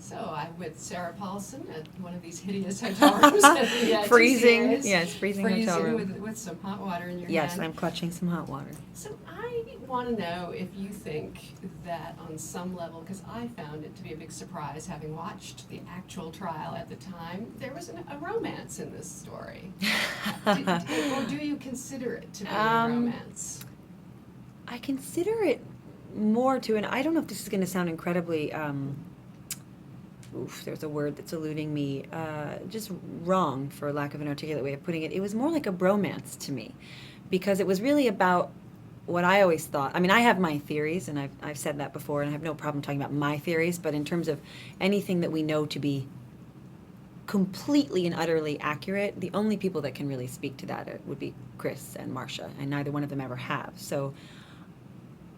So I'm with Sarah Paulson at one of these hideous hotel rooms. At the, Freezing, TCAs. yes, freezing hotel room. With some hot water in your Yes, hand. I'm clutching some hot water. So I want to know if you think that on some level, because I found it to be a big surprise having watched the actual trial at the time, there was a romance in this story. Or do you consider it to be a romance? I consider it more to, and I don't know if this is going to sound incredibly, there's a word that's eluding me, just wrong, for lack of an articulate way of putting it. It was more like a bromance to me, because it was really about what I always thought. I mean, I have my theories, and I've said that before, and I have no problem talking about my theories, but in terms of anything that we know to be completely and utterly accurate, the only people that can really speak to that would be Chris and Marcia, and neither one of them ever have. So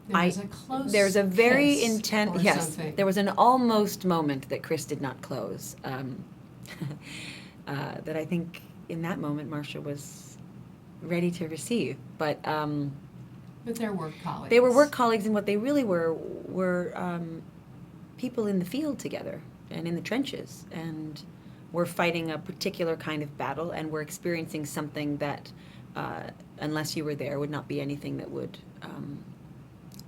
there's a very intense, yes, something. there was an almost moment that Chris did not close, that I think in that moment Marcia was ready to receive. But they're work colleagues. They were work colleagues, and what they really were people in the field together and in the trenches, and were fighting a particular kind of battle, and were experiencing something that, unless you were there, would not be anything that would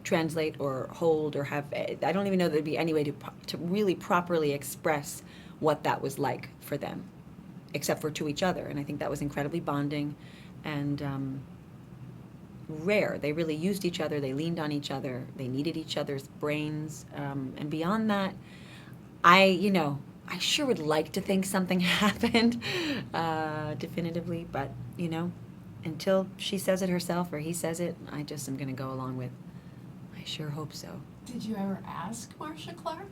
translate or hold or have. I don't even know there'd be any way to really properly express what that was like for them, except for to each other. And I think that was incredibly bonding and rare. They really used each other. They leaned on each other. They needed each other's brains. And beyond that, I sure would like to think something happened definitively, but, until she says it herself or he says it, I just am going to go along with, I sure hope so. Did you ever ask Marcia Clark?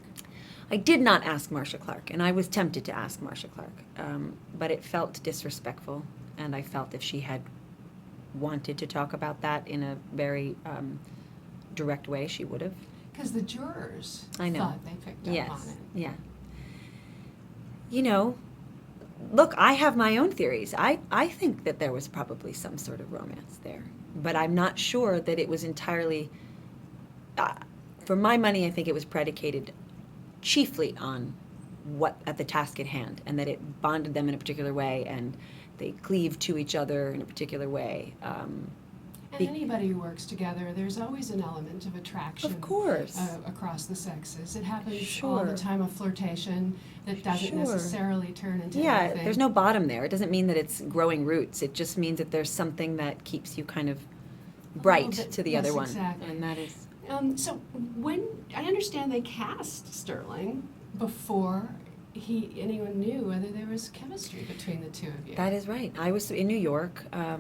I did not ask Marcia Clark, and I was tempted to ask Marcia Clark, but it felt disrespectful, and I felt if she had wanted to talk about that in a very direct way, she would have. Because the jurors I know. thought they picked up on it. Yeah. Look, I have my own theories. I think that there was probably some sort of romance there, but I'm not sure that it was entirely, for my money, I think it was predicated chiefly on at the task at hand, and that it bonded them in a particular way, and they cleaved to each other in a particular way. And anybody who works together, there's always an element of attraction. Of course. Across the sexes. It happens Sure. all the time, of flirtation that doesn't Sure. necessarily turn into Yeah, anything. there's no bottom there. It doesn't mean that it's growing roots. It just means that there's something that keeps you kind of bright bit, to the yes, other one. exactly. And that is... So when I understand they cast Sterling before anyone knew whether there was chemistry between the two of you. That is right. I was in New York. I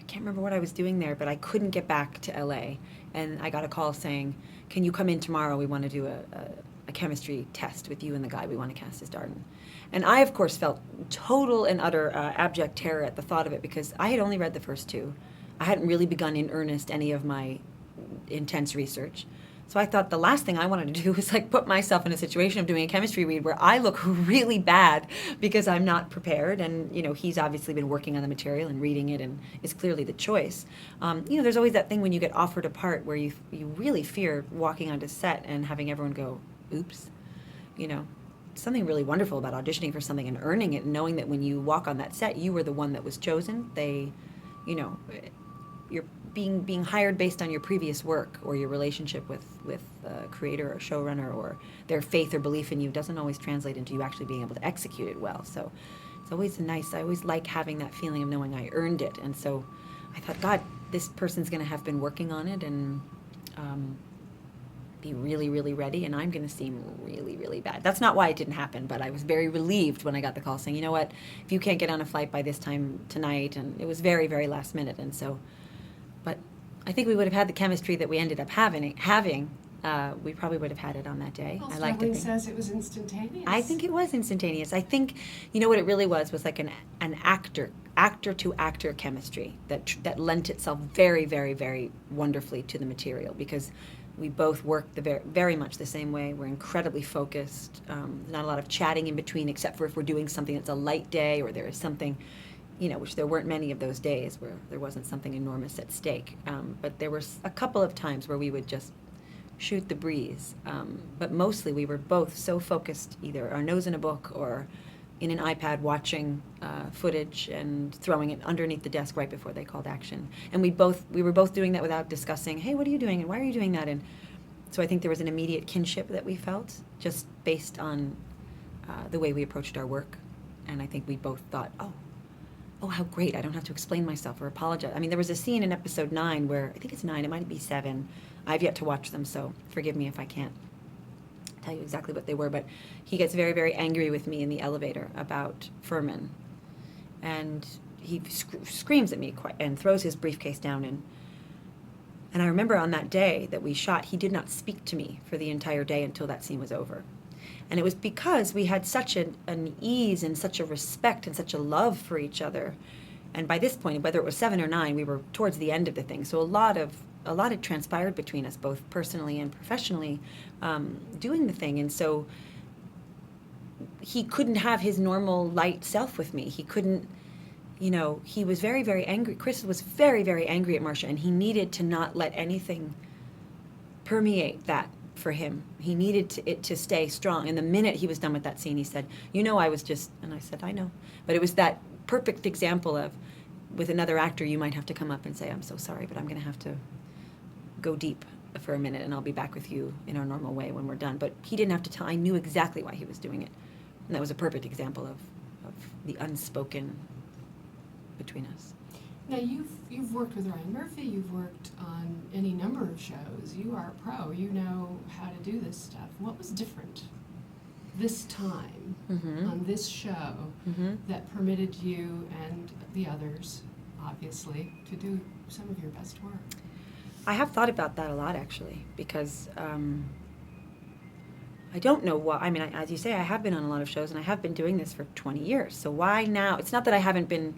can't remember what I was doing there, but I couldn't get back to LA. And I got a call saying, can you come in tomorrow? We want to do a chemistry test with you and the guy we want to cast as Darden. And I, of course, felt total and utter abject terror at the thought of it, because I had only read the first two. I hadn't really begun in earnest any of my intense research. So I thought the last thing I wanted to do was put myself in a situation of doing a chemistry read where I look really bad because I'm not prepared, and he's obviously been working on the material and reading it and is clearly the choice. There's always that thing when you get offered a part where you really fear walking onto set and having everyone go, oops. Something really wonderful about auditioning for something and earning it, and knowing that when you walk on that set, you were the one that was chosen. You're being hired based on your previous work or your relationship with a creator or showrunner, or their faith or belief in you doesn't always translate into you actually being able to execute it well. So it's always I always like having that feeling of knowing I earned it. And so I thought, God, this person's going to have been working on it and be really, really ready, and I'm going to seem really, really bad. That's not why it didn't happen, but I was very relieved when I got the call saying, you know what, if you can't get on a flight by this time tonight, and it was very, very last minute, and so... But I think we would have had the chemistry that we ended up having. We probably would have had it on that day. Well, I like to think. says it was instantaneous. I think it was instantaneous. I think, what it really was like an actor to actor chemistry that lent itself very, very, very wonderfully to the material, because we both work very much the same way. We're incredibly focused. Not a lot of chatting in between, except for if we're doing something that's a light day or there is something, which there weren't many of those days where there wasn't something enormous at stake. But there were a couple of times where we would just shoot the breeze. But mostly we were both so focused, either our nose in a book or in an iPad watching footage and throwing it underneath the desk right before they called action. And we were both doing that without discussing, hey, what are you doing and why are you doing that? And so I think there was an immediate kinship that we felt just based on the way we approached our work. And I think we both thought, oh, how great, I don't have to explain myself or apologize. I mean, there was a scene in episode 9 where, I think it's 9, it might be 7. I've yet to watch them, so forgive me if I can't tell you exactly what they were, but he gets very, very angry with me in the elevator about Furman. And he screams at me and throws his briefcase down. And I remember on that day that we shot, he did not speak to me for the entire day until that scene was over. And it was because we had such an ease and such a respect and such a love for each other. And by this point, whether it was 7 or 9, we were towards the end of the thing. So a lot had transpired between us, both personally and professionally, doing the thing. And so he couldn't have his normal light self with me. He couldn't, he was very, very angry. Chris was very, very angry at Marcia, and he needed to not let anything permeate that for him. He needed it to stay strong. And the minute he was done with that scene, he said, I was just, and I said, I know. But it was that perfect example of, with another actor, you might have to come up and say, I'm so sorry, but I'm going to have to go deep for a minute, and I'll be back with you in our normal way when we're done. But he didn't have to tell. I knew exactly why he was doing it. And that was a perfect example of the unspoken between us. Now, you've worked with Ryan Murphy, you've worked on any number of shows. You are a pro. You know how to do this stuff. What was different this time on this show that permitted you and the others, obviously, to do some of your best work? I have thought about that a lot, actually, because I don't know why. I mean, as you say, I have been on a lot of shows, and I have been doing this for 20 years. So why now? It's not that I haven't been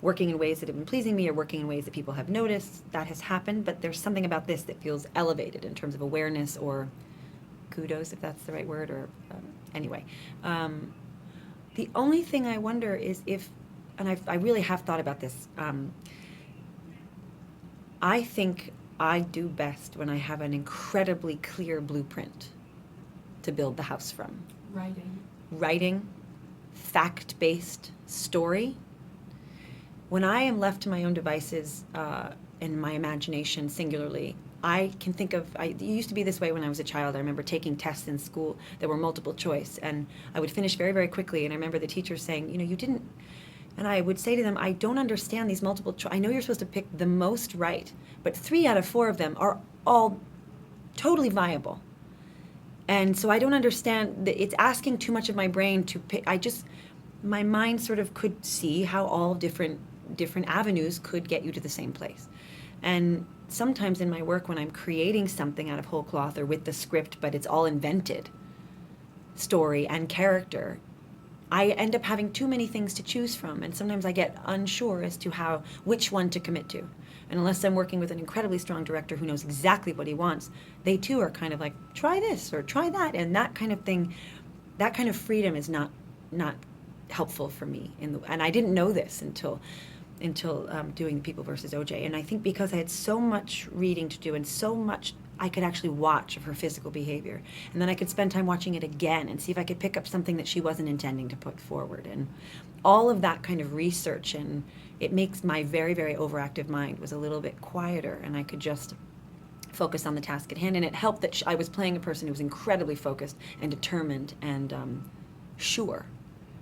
working in ways that have been pleasing me or working in ways that people have noticed. That has happened, but there's something about this that feels elevated in terms of awareness or kudos, if that's the right word, or anyway. The only thing I wonder is if, and I really have thought about this, I think I do best when I have an incredibly clear blueprint to build the house from. Writing, fact-based story. When I am left to my own devices and my imagination singularly, I can think of, it used to be this way when I was a child. I remember taking tests in school that were multiple choice, and I would finish very, very quickly, and I remember the teacher saying, you didn't, and I would say to them, I don't understand these multiple choice. I know you're supposed to pick the most right, but 3 out of 4 of them are all totally viable. And so I don't understand, it's asking too much of my brain to pick. My mind sort of could see how all different avenues could get you to the same place. And sometimes in my work, when I'm creating something out of whole cloth or with the script, but it's all invented, story and character, I end up having too many things to choose from, and sometimes I get unsure as to which one to commit to. And unless I'm working with an incredibly strong director who knows exactly what he wants, they too are kind of like, try this or try that, and that kind of thing, that kind of freedom is not helpful for me. And I didn't know this until doing People versus OJ. And I think because I had so much reading to do and so much I could actually watch of her physical behavior, and then I could spend time watching it again and see if I could pick up something that she wasn't intending to put forward, and all of that kind of research, and it makes my very, very overactive mind was a little bit quieter, and I could just focus on the task at hand. And it helped that I was playing a person who was incredibly focused and determined and sure.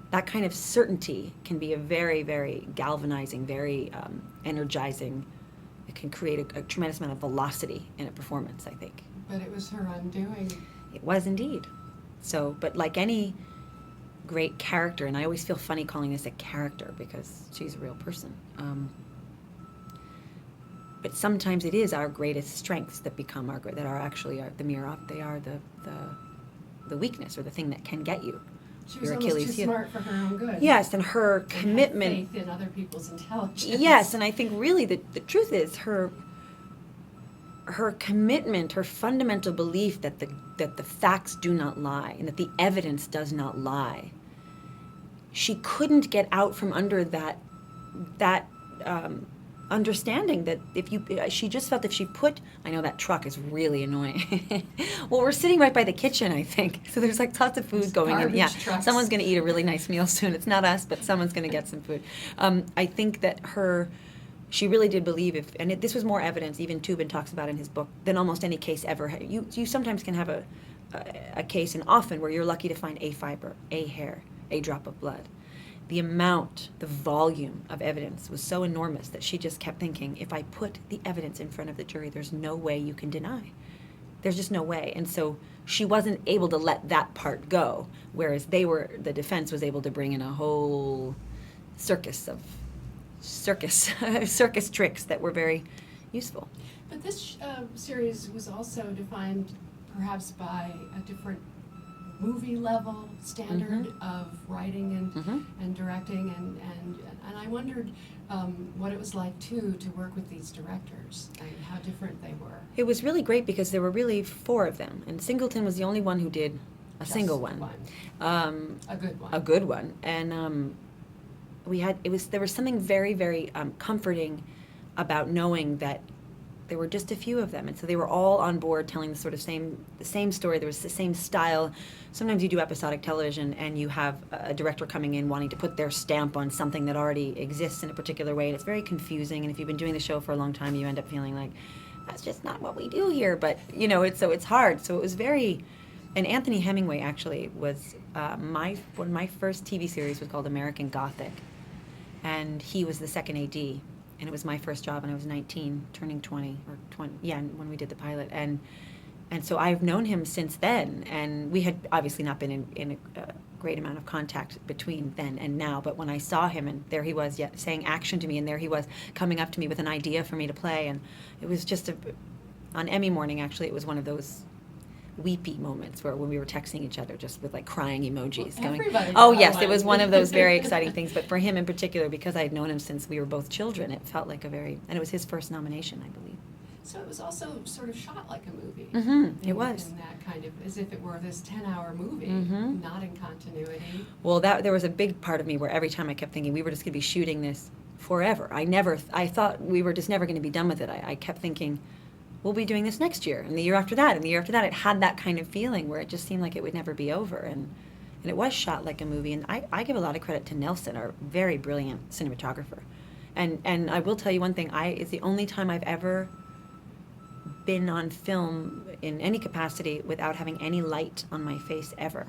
That kind of certainty can be a very, very galvanizing, very energizing. It can create a tremendous amount of velocity in a performance, I think. But it was her undoing. It was indeed. So, but like any great character, and I always feel funny calling this a character because she's a real person. But sometimes it is our greatest strengths that become that are actually the mirror. They are the weakness or the thing that can get you. She was almost too smart for her own good. Yes, and her commitment. Faith in other people's intelligence. Yes, and I think really the truth is her commitment, her fundamental belief that the facts do not lie and that the evidence does not lie. She couldn't get out from under that understanding that she just felt if she put, I know that truck is really annoying. Well, we're sitting right by the kitchen, I think, so there's like lots of food going in. Garbage Yeah, trucks. someone's going to eat a really nice meal soon. It's not us, but someone's going to get some food. I think that she really did believe this was more evidence, even Tubin talks about in his book, than almost any case ever. You sometimes can have a case, and often, where you're lucky to find a fiber, a hair, a drop of blood. The volume of evidence was so enormous that she just kept thinking, if I put the evidence in front of the jury, there's no way you can deny. There's just no way. And so she wasn't able to let that part go, whereas the defense was able to bring in a whole circus tricks that were very useful. But this series was also defined perhaps by a different movie level standard of writing and directing, and I wondered what it was like too to work with these directors and how different they were. It was really great because there were really 4 of them, and Singleton was the only one who did a single one. A good one. A good one, and there was something very, very comforting about knowing that there were just a few of them, and so they were all on board telling the sort of the same story. There was the same style. Sometimes you do episodic television and you have a director coming in wanting to put their stamp on something that already exists in a particular way, and it's very confusing, and if you've been doing the show for a long time, you end up feeling like, that's just not what we do here, but it's hard. So it was very, and Anthony Hemingway actually was one of my first TV series was called American Gothic, and he was the second AD. And it was my first job, and I was 19, turning 20, when we did the pilot. And so I've known him since then, and we had obviously not been in a great amount of contact between then and now, but when I saw him, and there he was saying action to me, and there he was coming up to me with an idea for me to play, and it was just on Emmy morning, actually, it was one of those weepy moments when we were texting each other just with like crying emojis going, oh yes, it was one of those very exciting things. But for him in particular, because I had known him since we were both children, it felt like and it was his first nomination, I believe. So it was also sort of shot like a movie. It was. In that kind of, as if it were this 10-hour movie, not in continuity. Well, there was a big part of me where every time I kept thinking we were just going to be shooting this forever. I thought we were just never going to be done with it. I kept thinking, we'll be doing this next year, and the year after that, and the year after that. It had that kind of feeling where it just seemed like it would never be over, and it was shot like a movie. And I give a lot of credit to Nelson, our very brilliant cinematographer. And I will tell you one thing, it's the only time I've ever been on film in any capacity without having any light on my face ever.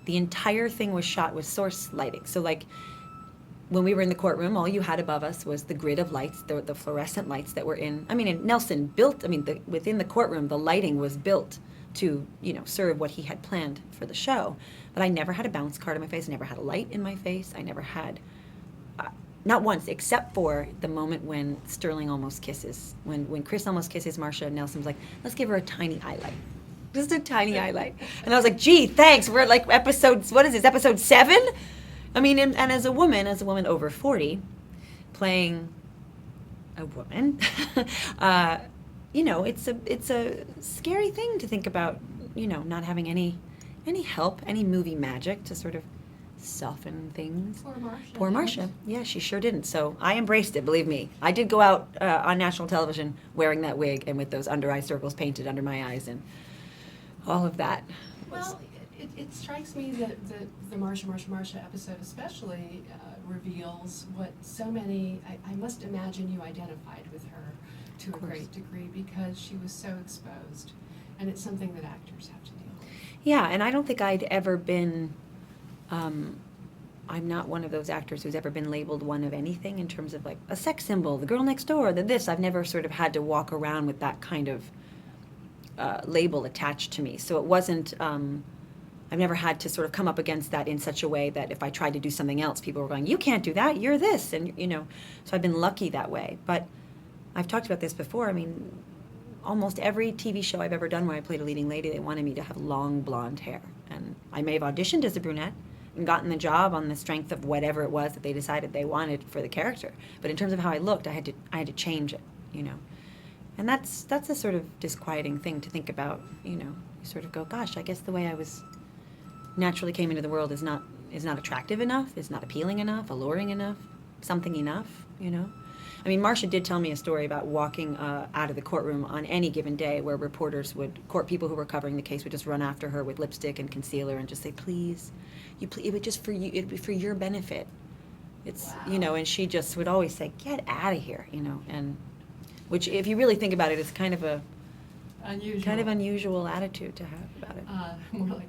The entire thing was shot with source lighting. So like, when we were in the courtroom, all you had above us was the grid of lights, the fluorescent lights that were and Nelson within the courtroom, the lighting was built to, serve what he had planned for the show. But I never had a bounce card in my face, I never had a light in my face, I never had, not once, except for the moment when Sterling almost kisses, when Chris almost kisses Marcia, and Nelson's like, let's give her a tiny highlight. Just a tiny highlight. And I was like, gee, thanks, we're like episode 7? And as a woman over 40, playing a woman, it's a scary thing to think about, not having any help, any movie magic to sort of soften things. Poor Marcia. Yeah, she sure didn't. So I embraced it, believe me. I did go out on national television wearing that wig and with those under eye circles painted under my eyes and all of that. Well, it strikes me that the Marcia episode especially reveals what so many, I must imagine you identified with her to a great degree because she was so exposed. And it's something that actors have to deal with. Yeah, and I don't think I'd ever been, I'm not one of those actors who's ever been labeled one of anything in terms of like a sex symbol, the girl next door, this. I've never sort of had to walk around with that kind of label attached to me. So it wasn't, I've never had to sort of come up against that in such a way that if I tried to do something else, people were going, you can't do that, you're this. And, so I've been lucky that way. But I've talked about this before. Almost every TV show I've ever done where I played a leading lady, they wanted me to have long blonde hair. And I may have auditioned as a brunette and gotten the job on the strength of whatever it was that they decided they wanted for the character. But in terms of how I looked, I had to change it, And that's a sort of disquieting thing to think about, You sort of go, gosh, I guess the way I was naturally came into the world is not attractive enough, is not appealing enough, alluring enough, something enough, I mean, Marcia did tell me a story about walking out of the courtroom on any given day where reporters court people who were covering the case would just run after her with lipstick and concealer and just say, please, it would just for you, it'd be for your benefit. It's, Wow. and she just would always say, get out of here, and which, if you really think about it, is kind of Unusual. unusual attitude to have about it. More like